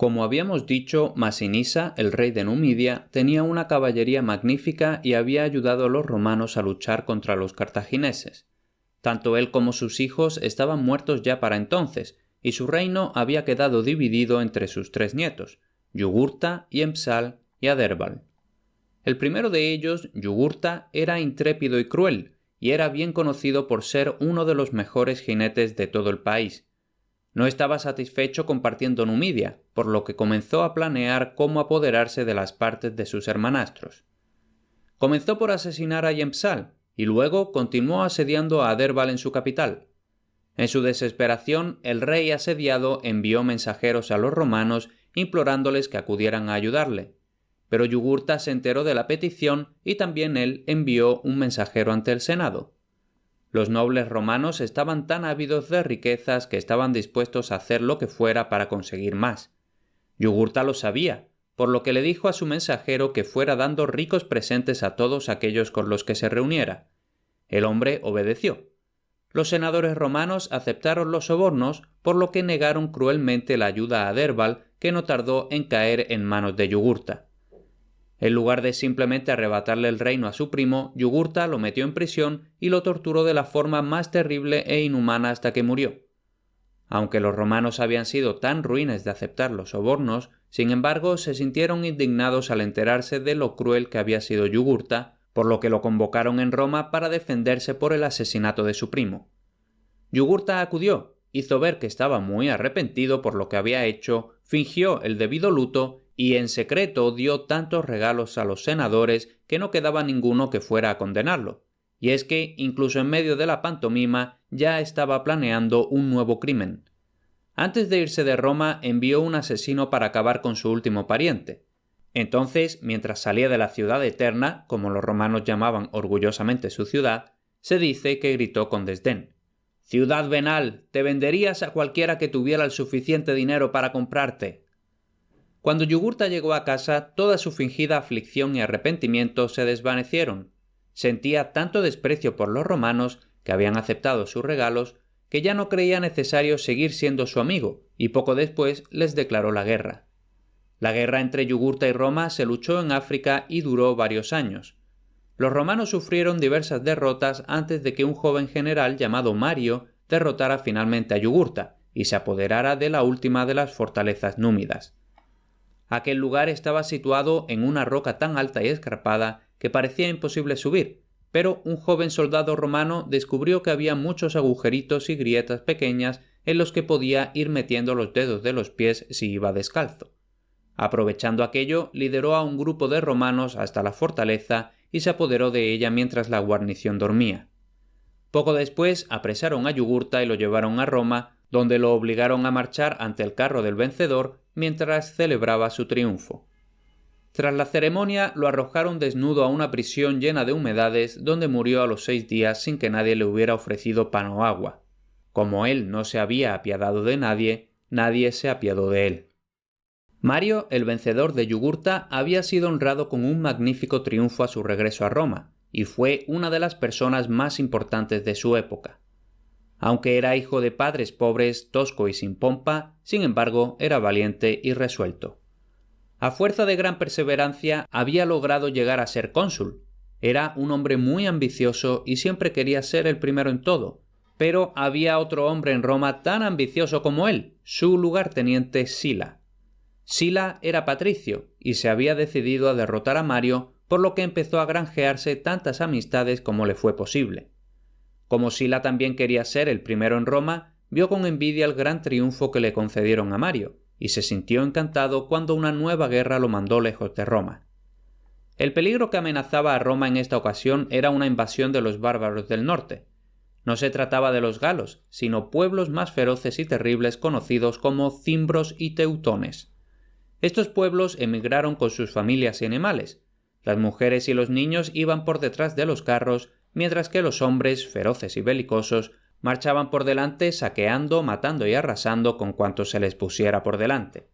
Como habíamos dicho, Masinisa, el rey de Numidia, tenía una caballería magnífica y había ayudado a los romanos a luchar contra los cartagineses. Tanto él como sus hijos estaban muertos ya para entonces, y su reino había quedado dividido entre sus 3 nietos, Yugurta, Yempsal y Adherbal. El primero de ellos, Yugurta, era intrépido y cruel, y era bien conocido por ser uno de los mejores jinetes de todo el país. No estaba satisfecho compartiendo Numidia, por lo que comenzó a planear cómo apoderarse de las partes de sus hermanastros. Comenzó por asesinar a Yempsal, y luego continuó asediando a Adherbal en su capital. En su desesperación, el rey asediado envió mensajeros a los romanos implorándoles que acudieran a ayudarle. Pero Yugurta se enteró de la petición y también él envió un mensajero ante el Senado. Los nobles romanos estaban tan ávidos de riquezas que estaban dispuestos a hacer lo que fuera para conseguir más. Yugurta lo sabía, por lo que le dijo a su mensajero que fuera dando ricos presentes a todos aquellos con los que se reuniera. El hombre obedeció. Los senadores romanos aceptaron los sobornos, por lo que negaron cruelmente la ayuda a Adherbal, que no tardó en caer en manos de Yugurta. En lugar de simplemente arrebatarle el reino a su primo, Yugurta lo metió en prisión y lo torturó de la forma más terrible e inhumana hasta que murió. Aunque los romanos habían sido tan ruines de aceptar los sobornos, sin embargo se sintieron indignados al enterarse de lo cruel que había sido Yugurta, por lo que lo convocaron en Roma para defenderse por el asesinato de su primo. Yugurta acudió, hizo ver que estaba muy arrepentido por lo que había hecho, fingió el debido luto y en secreto dio tantos regalos a los senadores que no quedaba ninguno que fuera a condenarlo. Y es que, incluso en medio de la pantomima, ya estaba planeando un nuevo crimen. Antes de irse de Roma, envió un asesino para acabar con su último pariente. Entonces, mientras salía de la ciudad eterna, como los romanos llamaban orgullosamente su ciudad, se dice que gritó con desdén: «Ciudad venal, te venderías a cualquiera que tuviera el suficiente dinero para comprarte». Cuando Yugurta llegó a casa, toda su fingida aflicción y arrepentimiento se desvanecieron. Sentía tanto desprecio por los romanos, que habían aceptado sus regalos, que ya no creía necesario seguir siendo su amigo, y poco después les declaró la guerra. La guerra entre Yugurta y Roma se luchó en África y duró varios años. Los romanos sufrieron diversas derrotas antes de que un joven general llamado Mario derrotara finalmente a Yugurta y se apoderara de la última de las fortalezas númidas. Aquel lugar estaba situado en una roca tan alta y escarpada que parecía imposible subir, pero un joven soldado romano descubrió que había muchos agujeritos y grietas pequeñas en los que podía ir metiendo los dedos de los pies si iba descalzo. Aprovechando aquello, lideró a un grupo de romanos hasta la fortaleza y se apoderó de ella mientras la guarnición dormía. Poco después apresaron a Yugurta y lo llevaron a Roma, donde lo obligaron a marchar ante el carro del vencedor mientras celebraba su triunfo. Tras la ceremonia lo arrojaron desnudo a una prisión llena de humedades donde murió a los 6 días sin que nadie le hubiera ofrecido pan o agua. Como él no se había apiadado de nadie, nadie se apiadó de él. Mario, el vencedor de Yugurta, había sido honrado con un magnífico triunfo a su regreso a Roma, y fue una de las personas más importantes de su época. Aunque era hijo de padres pobres, tosco y sin pompa, sin embargo era valiente y resuelto. A fuerza de gran perseverancia había logrado llegar a ser cónsul. Era un hombre muy ambicioso y siempre quería ser el primero en todo, pero había otro hombre en Roma tan ambicioso como él, su lugarteniente Sila. Sila era patricio y se había decidido a derrotar a Mario, por lo que empezó a granjearse tantas amistades como le fue posible. Como Sila también quería ser el primero en Roma, vio con envidia el gran triunfo que le concedieron a Mario, y se sintió encantado cuando una nueva guerra lo mandó lejos de Roma. El peligro que amenazaba a Roma en esta ocasión era una invasión de los bárbaros del norte. No se trataba de los galos, sino pueblos más feroces y terribles conocidos como cimbros y teutones. Estos pueblos emigraron con sus familias y animales. Las mujeres y los niños iban por detrás de los carros, mientras que los hombres, feroces y belicosos, marchaban por delante saqueando, matando y arrasando con cuanto se les pusiera por delante.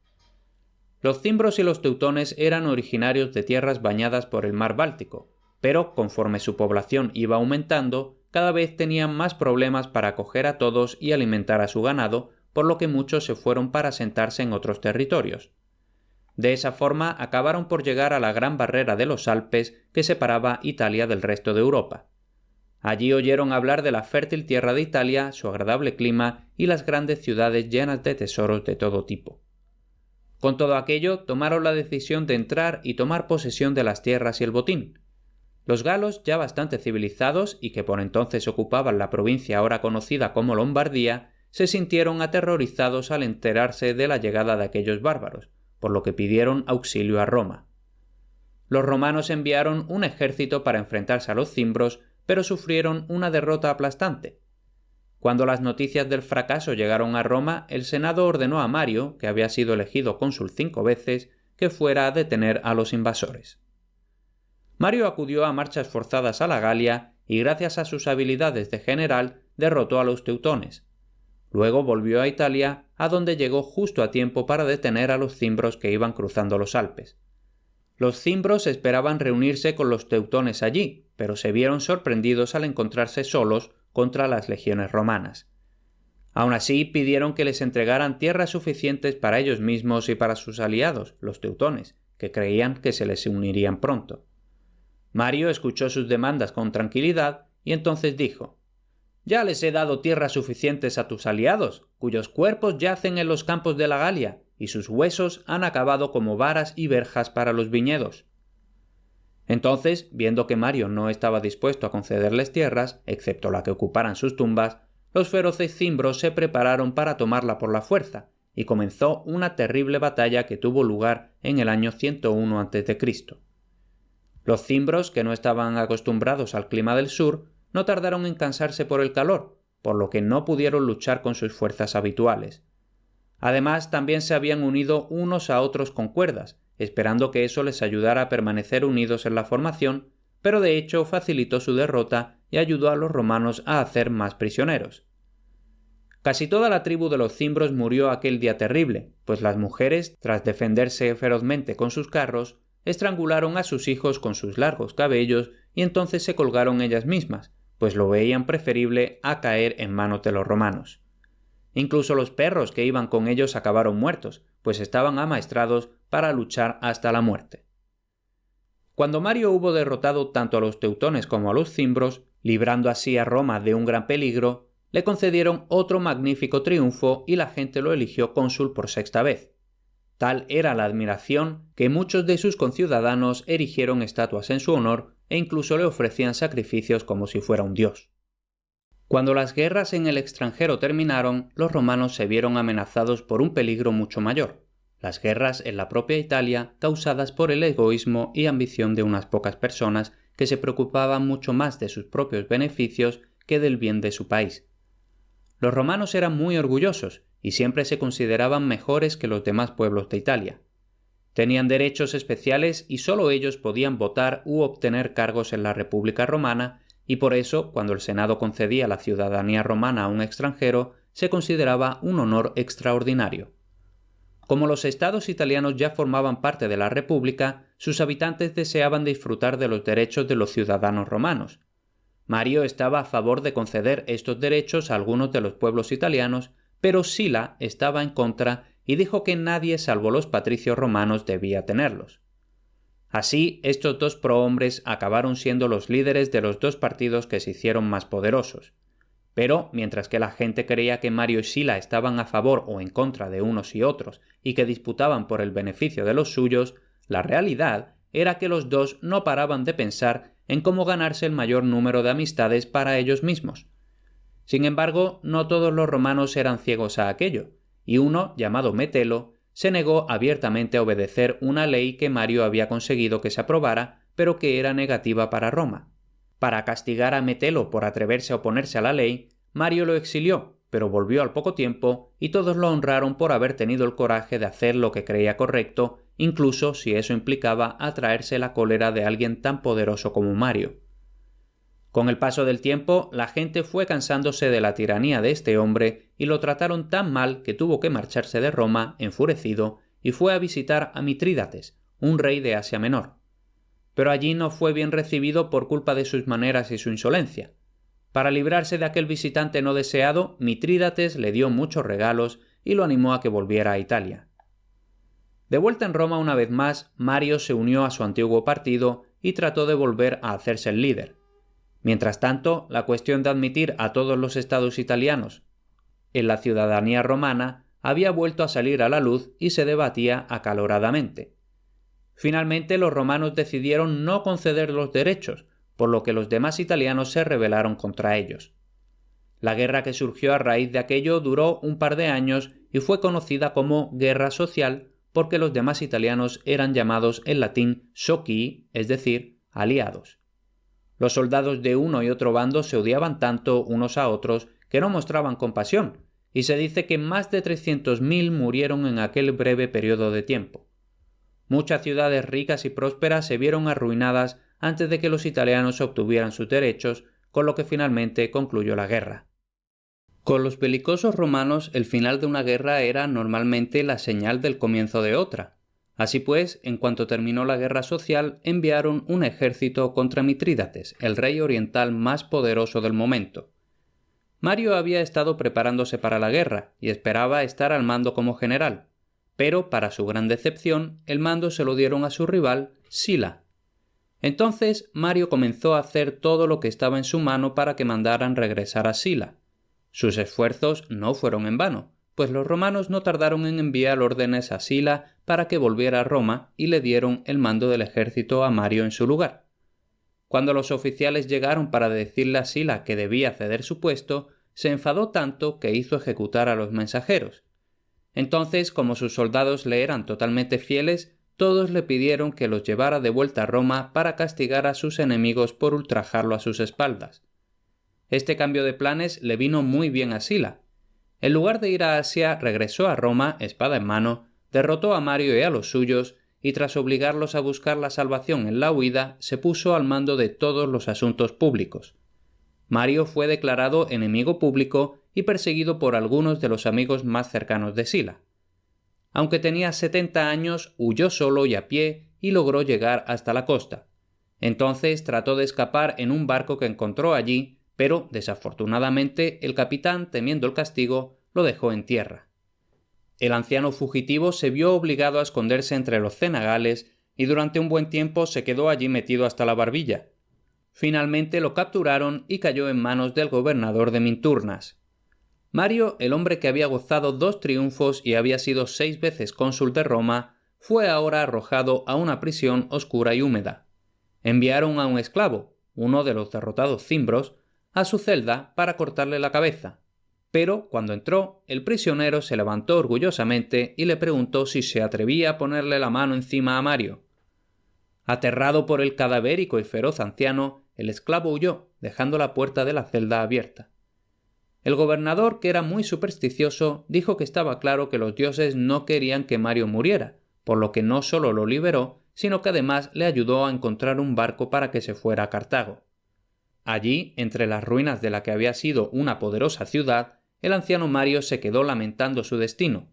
Los cimbros y los teutones eran originarios de tierras bañadas por el mar Báltico, pero conforme su población iba aumentando, cada vez tenían más problemas para acoger a todos y alimentar a su ganado, por lo que muchos se fueron para asentarse en otros territorios. De esa forma acabaron por llegar a la gran barrera de los Alpes que separaba Italia del resto de Europa. Allí oyeron hablar de la fértil tierra de Italia, su agradable clima y las grandes ciudades llenas de tesoros de todo tipo. Con todo aquello, tomaron la decisión de entrar y tomar posesión de las tierras y el botín. Los galos, ya bastante civilizados y que por entonces ocupaban la provincia ahora conocida como Lombardía, se sintieron aterrorizados al enterarse de la llegada de aquellos bárbaros, por lo que pidieron auxilio a Roma. Los romanos enviaron un ejército para enfrentarse a los cimbros, pero sufrieron una derrota aplastante. Cuando las noticias del fracaso llegaron a Roma, el Senado ordenó a Mario, que había sido elegido cónsul 5 veces, que fuera a detener a los invasores. Mario acudió a marchas forzadas a la Galia y gracias a sus habilidades de general derrotó a los teutones. Luego volvió a Italia, a donde llegó justo a tiempo para detener a los cimbros que iban cruzando los Alpes. Los cimbros esperaban reunirse con los teutones allí, pero se vieron sorprendidos al encontrarse solos contra las legiones romanas. Aun así, pidieron que les entregaran tierras suficientes para ellos mismos y para sus aliados, los teutones, que creían que se les unirían pronto. Mario escuchó sus demandas con tranquilidad y entonces dijo: «Ya les he dado tierras suficientes a tus aliados, cuyos cuerpos yacen en los campos de la Galia, y sus huesos han acabado como varas y verjas para los viñedos». Entonces, viendo que Mario no estaba dispuesto a concederles tierras, excepto la que ocuparan sus tumbas, los feroces cimbros se prepararon para tomarla por la fuerza, y comenzó una terrible batalla que tuvo lugar en el año 101 a.C. Los cimbros, que no estaban acostumbrados al clima del sur, no tardaron en cansarse por el calor, por lo que no pudieron luchar con sus fuerzas habituales. Además, también se habían unido unos a otros con cuerdas, esperando que eso les ayudara a permanecer unidos en la formación, pero de hecho facilitó su derrota y ayudó a los romanos a hacer más prisioneros. Casi toda la tribu de los cimbros murió aquel día terrible, pues las mujeres, tras defenderse ferozmente con sus carros, estrangularon a sus hijos con sus largos cabellos y entonces se colgaron ellas mismas, pues lo veían preferible a caer en manos de los romanos. Incluso los perros que iban con ellos acabaron muertos, pues estaban amaestrados para luchar hasta la muerte. Cuando Mario hubo derrotado tanto a los teutones como a los cimbros, librando así a Roma de un gran peligro, le concedieron otro magnífico triunfo y la gente lo eligió cónsul por 6ª vez. Tal era la admiración que muchos de sus conciudadanos erigieron estatuas en su honor e incluso le ofrecían sacrificios como si fuera un dios. Cuando las guerras en el extranjero terminaron, los romanos se vieron amenazados por un peligro mucho mayor: las guerras en la propia Italia, causadas por el egoísmo y ambición de unas pocas personas que se preocupaban mucho más de sus propios beneficios que del bien de su país. Los romanos eran muy orgullosos y siempre se consideraban mejores que los demás pueblos de Italia. Tenían derechos especiales y solo ellos podían votar u obtener cargos en la República Romana, y por eso, cuando el Senado concedía la ciudadanía romana a un extranjero, se consideraba un honor extraordinario. Como los estados italianos ya formaban parte de la República, sus habitantes deseaban disfrutar de los derechos de los ciudadanos romanos. Mario estaba a favor de conceder estos derechos a algunos de los pueblos italianos, pero Sila estaba en contra y dijo que nadie salvo los patricios romanos debía tenerlos. Así, estos dos prohombres acabaron siendo los líderes de los dos partidos que se hicieron más poderosos. Pero, mientras que la gente creía que Mario y Sila estaban a favor o en contra de unos y otros y que disputaban por el beneficio de los suyos, la realidad era que los dos no paraban de pensar en cómo ganarse el mayor número de amistades para ellos mismos. Sin embargo, no todos los romanos eran ciegos a aquello, y uno, llamado Metelo, se negó abiertamente a obedecer una ley que Mario había conseguido que se aprobara, pero que era negativa para Roma. Para castigar a Metelo por atreverse a oponerse a la ley, Mario lo exilió, pero volvió al poco tiempo y todos lo honraron por haber tenido el coraje de hacer lo que creía correcto, incluso si eso implicaba atraerse la cólera de alguien tan poderoso como Mario. Con el paso del tiempo, la gente fue cansándose de la tiranía de este hombre y lo trataron tan mal que tuvo que marcharse de Roma, enfurecido, y fue a visitar a Mitrídates, un rey de Asia Menor. Pero allí no fue bien recibido por culpa de sus maneras y su insolencia. Para librarse de aquel visitante no deseado, Mitrídates le dio muchos regalos y lo animó a que volviera a Italia. De vuelta en Roma una vez más, Mario se unió a su antiguo partido y trató de volver a hacerse el líder. Mientras tanto, la cuestión de admitir a todos los estados italianos en la ciudadanía romana había vuelto a salir a la luz y se debatía acaloradamente. Finalmente, los romanos decidieron no conceder los derechos, por lo que los demás italianos se rebelaron contra ellos. La guerra que surgió a raíz de aquello duró un par de años y fue conocida como Guerra Social porque los demás italianos eran llamados en latín socii, es decir, aliados. Los soldados de uno y otro bando se odiaban tanto unos a otros que no mostraban compasión, y se dice que más de 300.000 murieron en aquel breve periodo de tiempo. Muchas ciudades ricas y prósperas se vieron arruinadas antes de que los italianos obtuvieran sus derechos, con lo que finalmente concluyó la guerra. Con los belicosos romanos, el final de una guerra era normalmente la señal del comienzo de otra. Así pues, en cuanto terminó la guerra social, enviaron un ejército contra Mitrídates, el rey oriental más poderoso del momento. Mario había estado preparándose para la guerra y esperaba estar al mando como general, pero, para su gran decepción, el mando se lo dieron a su rival, Sila. Entonces, Mario comenzó a hacer todo lo que estaba en su mano para que mandaran regresar a Sila. Sus esfuerzos no fueron en vano, pues los romanos no tardaron en enviar órdenes a Sila para que volviera a Roma y le dieron el mando del ejército a Mario en su lugar. Cuando los oficiales llegaron para decirle a Sila que debía ceder su puesto, se enfadó tanto que hizo ejecutar a los mensajeros. Entonces, como sus soldados le eran totalmente fieles, todos le pidieron que los llevara de vuelta a Roma para castigar a sus enemigos por ultrajarlo a sus espaldas. Este cambio de planes le vino muy bien a Sila. En lugar de ir a Asia, regresó a Roma, espada en mano, derrotó a Mario y a los suyos, y tras obligarlos a buscar la salvación en la huida, se puso al mando de todos los asuntos públicos. Mario fue declarado enemigo público y perseguido por algunos de los amigos más cercanos de Sila. Aunque tenía 70 años, huyó solo y a pie y logró llegar hasta la costa. Entonces trató de escapar en un barco que encontró allí, pero desafortunadamente el capitán, temiendo el castigo, lo dejó en tierra. El anciano fugitivo se vio obligado a esconderse entre los cenagales y durante un buen tiempo se quedó allí metido hasta la barbilla. Finalmente lo capturaron y cayó en manos del gobernador de Minturnas. Mario, el hombre que había gozado 2 triunfos y había sido 6 veces cónsul de Roma, fue ahora arrojado a una prisión oscura y húmeda. Enviaron a un esclavo, uno de los derrotados cimbros, a su celda para cortarle la cabeza. Pero, cuando entró, el prisionero se levantó orgullosamente y le preguntó si se atrevía a ponerle la mano encima a Mario. Aterrado por el cadavérico y feroz anciano, el esclavo huyó, dejando la puerta de la celda abierta. El gobernador, que era muy supersticioso, dijo que estaba claro que los dioses no querían que Mario muriera, por lo que no solo lo liberó, sino que además le ayudó a encontrar un barco para que se fuera a Cartago. Allí, entre las ruinas de la que había sido una poderosa ciudad, el anciano Mario se quedó lamentando su destino.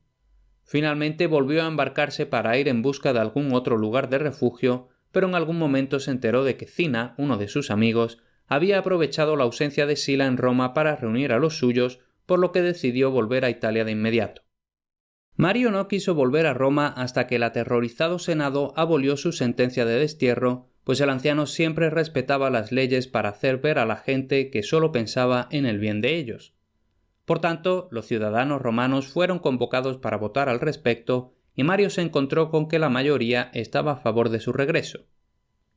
Finalmente volvió a embarcarse para ir en busca de algún otro lugar de refugio, pero en algún momento se enteró de que Cina, uno de sus amigos, había aprovechado la ausencia de Sila en Roma para reunir a los suyos, por lo que decidió volver a Italia de inmediato. Mario no quiso volver a Roma hasta que el aterrorizado Senado abolió su sentencia de destierro, pues el anciano siempre respetaba las leyes para hacer ver a la gente que solo pensaba en el bien de ellos. Por tanto, los ciudadanos romanos fueron convocados para votar al respecto y Mario se encontró con que la mayoría estaba a favor de su regreso.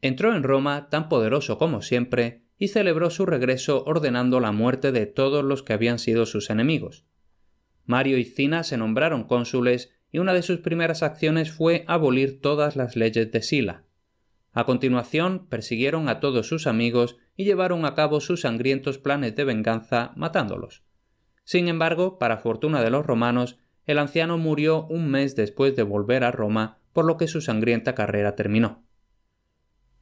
Entró en Roma, tan poderoso como siempre, y celebró su regreso ordenando la muerte de todos los que habían sido sus enemigos. Mario y Cina se nombraron cónsules y una de sus primeras acciones fue abolir todas las leyes de Sila. A continuación, persiguieron a todos sus amigos y llevaron a cabo sus sangrientos planes de venganza matándolos. Sin embargo, para fortuna de los romanos, el anciano murió un mes después de volver a Roma, por lo que su sangrienta carrera terminó.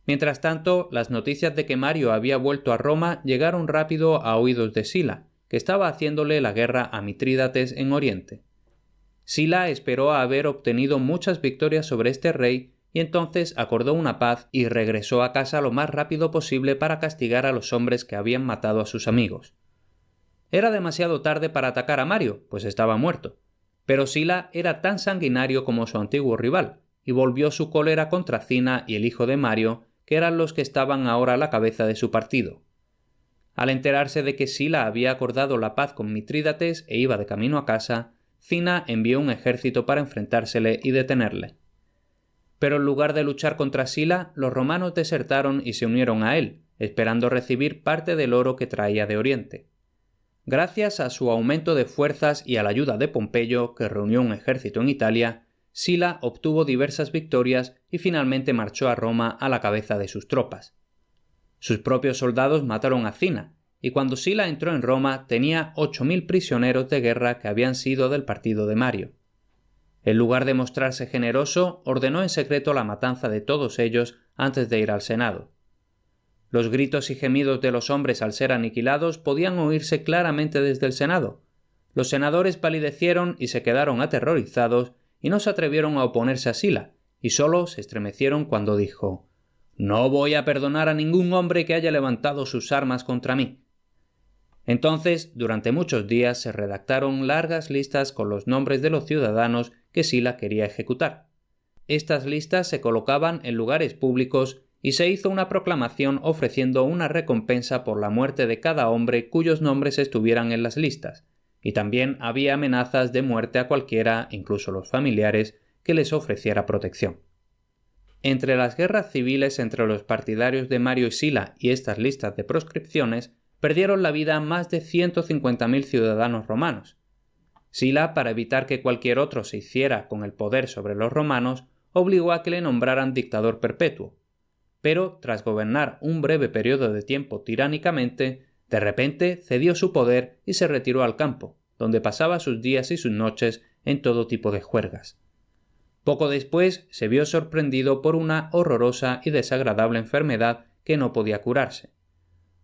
Mientras tanto, las noticias de que Mario había vuelto a Roma llegaron rápido a oídos de Sila, que estaba haciéndole la guerra a Mitrídates en Oriente. Sila esperó a haber obtenido muchas victorias sobre este rey y entonces acordó una paz y regresó a casa lo más rápido posible para castigar a los hombres que habían matado a sus amigos. Era demasiado tarde para atacar a Mario, pues estaba muerto, Pero Sila era tan sanguinario como su antiguo rival, y volvió su cólera contra Cina y el hijo de Mario, que eran los que estaban ahora a la cabeza de su partido. Al enterarse de que Sila había acordado la paz con Mitrídates e iba de camino a casa, Cina envió un ejército para enfrentársele y detenerle. Pero en lugar de luchar contra Sila, los romanos desertaron y se unieron a él, esperando recibir parte del oro que traía de Oriente. Gracias a su aumento de fuerzas y a la ayuda de Pompeyo, que reunió un ejército en Italia, Sila obtuvo diversas victorias y finalmente marchó a Roma a la cabeza de sus tropas. Sus propios soldados mataron a Cina, y cuando Sila entró en Roma tenía 8.000 prisioneros de guerra que habían sido del partido de Mario. En lugar de mostrarse generoso, ordenó en secreto la matanza de todos ellos antes de ir al Senado. Los gritos y gemidos de los hombres al ser aniquilados podían oírse claramente desde el Senado. Los senadores palidecieron y se quedaron aterrorizados y no se atrevieron a oponerse a Sila, y solo se estremecieron cuando dijo: «No voy a perdonar a ningún hombre que haya levantado sus armas contra mí». Entonces, durante muchos días se redactaron largas listas con los nombres de los ciudadanos que Sila quería ejecutar. Estas listas se colocaban en lugares públicos y se hizo una proclamación ofreciendo una recompensa por la muerte de cada hombre cuyos nombres estuvieran en las listas, y también había amenazas de muerte a cualquiera, incluso los familiares, que les ofreciera protección. Entre las guerras civiles entre los partidarios de Mario y Sila y estas listas de proscripciones, perdieron la vida más de 150.000 ciudadanos romanos. Sila, para evitar que cualquier otro se hiciera con el poder sobre los romanos, obligó a que le nombraran dictador perpetuo. Pero, tras gobernar un breve periodo de tiempo tiránicamente, de repente cedió su poder y se retiró al campo, donde pasaba sus días y sus noches en todo tipo de juergas. Poco después se vio sorprendido por una horrorosa y desagradable enfermedad que no podía curarse.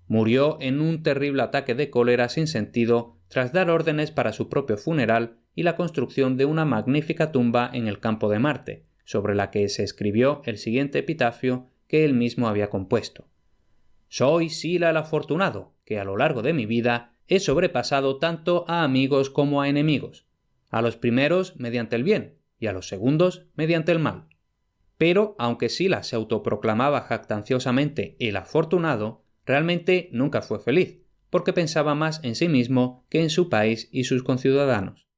Murió en un terrible ataque de cólera sin sentido tras dar órdenes para su propio funeral y la construcción de una magnífica tumba en el campo de Marte, sobre la que se escribió el siguiente epitafio que él mismo había compuesto: «Soy Sila el afortunado, que a lo largo de mi vida he sobrepasado tanto a amigos como a enemigos, a los primeros mediante el bien y a los segundos mediante el mal». Pero, aunque Sila se autoproclamaba jactanciosamente el afortunado, realmente nunca fue feliz, porque pensaba más en sí mismo que en su país y sus conciudadanos.